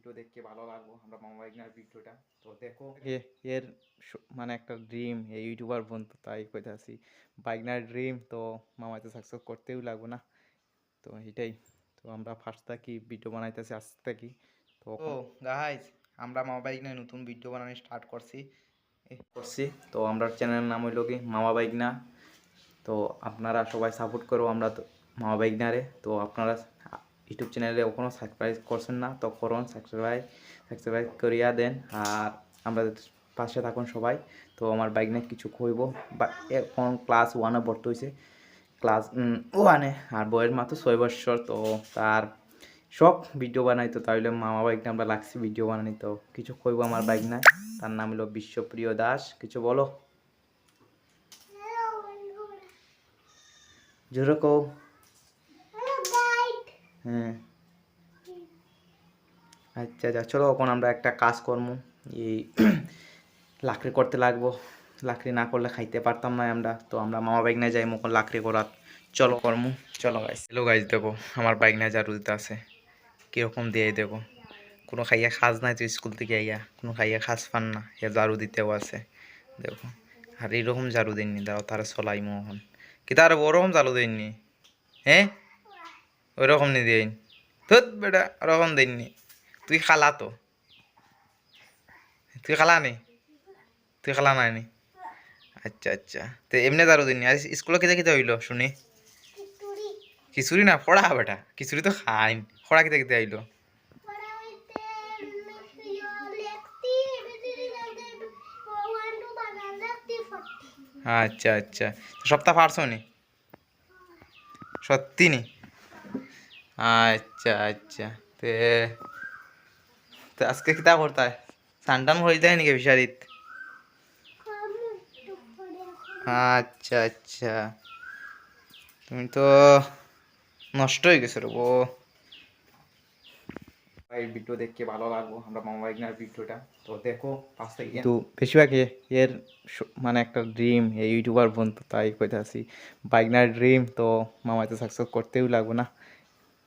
video দেখতে ভালো লাগবো আমরা মামা বাইকনার ভিডিওটা তো দেখো এর মানে একটা ড্রিম এই ইউটিউবার বন্ধু তাই কইতাছি বাইকনার ড্রিম তো মামাতে সাকসেস করতেও লাগবো না তো এটাই তো আমরা ফার্স্ট থাকি ভিডিও বানাইতেছি আসতে থাকি তো গাইস আমরা মামা বাইকনার নতুন ভিডিও বানানো স্টার্ট করছি তো আমরা চ্যানেলের নাম হইল কি মামা বাইকনা তো আপনারা সবাই সাপোর্ট করো আমরা তো মামা বাইকনারে তো আপনারা ইউটিউব চ্যানেলে এখনও সাবস্ক্রাইব করছেন না তো করুন সাবস্ক্রাইব করিয়া দেন আর আমরা পাশে থাকুন সবাই তো আমার বাইক নিয়ে কিছু কইব বা এখন ক্লাস 1-এ ভর্তি হয়েছে ক্লাস 1-এ আর বয়স মাত্র 6 বছর তো তার শখ ভিডিও বানাই তো তাহলে মামা বাইক নিয়ে আমরা লাগছি ভিডিও বানাই তো কিছু কইব আমার বাইক না তার নাম হলো বিশ্বপ্রিয় দাস কিছু বলো জোরে কও হ্যাঁ আচ্ছা আচ্ছা চলো এখন আমরা একটা কাজ করবো এই লাকড়ি করতে লাগবো লাকড়ি না করলে খাইতে পারতাম না আমরা তো আমরা মামা বাইক নিয়ে যাই এখন লাকড়ি করার চলো করমু চলো গাইস হ্যালো গাইস দেখো আমার বাইক নিয়ে জারু দিতে আছে কীরকম দিয়ে দেখো কোনো খাইয়া খাজ নাই তো স্কুল থেকে আইয়া কোনো খাইয়া খাজ পান না এ জারু দিতেও আছে দেখো আর এইরকম জারু দিননি দাও তারা চলাই মোহন কি তার ওরকম জারু দিননি হ্যাঁ ওই রকম নি দিন ধুত বেটা ওরকম দিননি তুই খালা তো তুই খালা নি তুই খালা নাই নি আচ্ছা আচ্ছা তো এমনি দারু দিন আর স্কুলে খেতে খেতে হইলো শুনি খিচুড়ি না ফড়া বেটা খিচুড়ি তো খাইন ফড়া খেতে খেতে হইলো আচ্ছা আচ্ছা সপ্তাহ পারছো নি সত্যি নি আচ্ছা আচ্ছা তে তো আজকে কিতা করতায় সানটান হয়ে যায় নাকি ফিশারিত আচ্ছা আচ্ছা তুমি তো নষ্ট হয়ে গেছো রে এই ভিডিও দেখতে ভালো লাগবো আমরা মামা বাইকনার ভিডিওটা তো দেখো পাঁচ থেকে কিন্তু বেশিরভাগ এর মানে একটা ড্রিম এই ইউটিউবার বন্ধু তাই কইতাছি বাইকনার ড্রিম তো মামাতে সাকসেস করতেও লাগবো না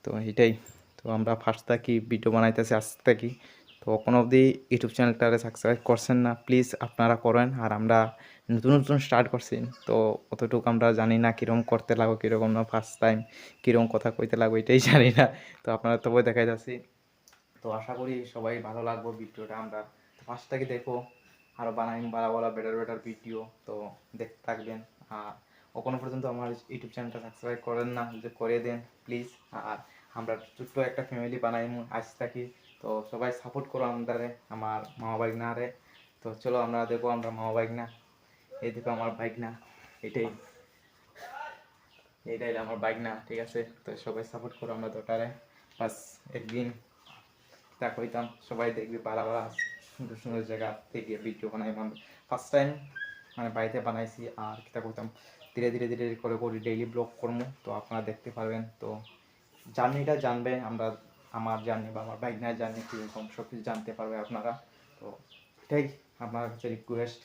তো এটাই তো আমরা ফার্স্ট থাকি ভিডিও বানাইতেছি আসতে থাকি তো কোনো অবধি ইউটিউব চ্যানেলটারে সাবস্ক্রাইব করছেন না প্লিজ আপনারা করেন আর আমরা নতুন নতুন স্টার্ট করছি তো অতটুকু আমরা জানি না কীরকম করতে লাগবো কীরকম না ফার্স্ট টাইম কীরকম কথা কইতে লাগবো এটাই জানি না তো আপনারা তবে দেখাই যাচ্ছি তো আশা করি সবাই ভালো লাগবো ভিডিওটা আমরা ফার্স্ট থেকে দেখো আরও বানাই বলা বেটার ভিডিও তো দেখতে থাকবেন আর এখনো পর্যন্ত আমার ইউটিউব চ্যানেলটা সাবস্ক্রাইব করেন না যদি করে দেন প্লিজ আর আমরা ছোট্ট একটা ফ্যামিলি বানাই আজ থাকি তো সবাই সাপোর্ট করো আমাদের আমার মামা বাইক না রে তো চলো আমরা দেখো আমরা মামা বাইক না এই দেখো আমার বাইক না এটাই আমার বাইক না ঠিক আছে তো সবাই সাপোর্ট করো আমরা দুটারে বাস একদিন তা কইতাম সবাই দেখবি ভালো সুন্দর সুন্দর জায়গা থেকে ভিডিও বানাই ফার্স্ট টাইম মানে বাড়িতে বানাইছি আর কিতা করতাম ধীরে ধীরে ধীরে করে করি ডেইলি ব্লগ করবো তো আপনারা দেখতে পারবেন তো জার্নিটা জানবে আমরা আমার জার্নি বা আমার বাইক নিয়ে জার্নি কীরকম সব কিছু জানতে পারবে আপনারা তো এটাই আপনার কাছে রিকোয়েস্ট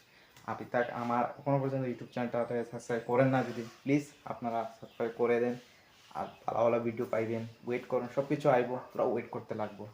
আপনি তাক আমার এখনো পর্যন্ত ইউটিউব চ্যানেলটাতে সাবস্ক্রাইব করেন না যদি প্লিজ আপনারা সাবস্ক্রাইব করে দেন আর ভালো ভালো ভিডিও পাইবেন ওয়েট করুন সব কিছু আইব তোরা ওয়েট করতে লাগবো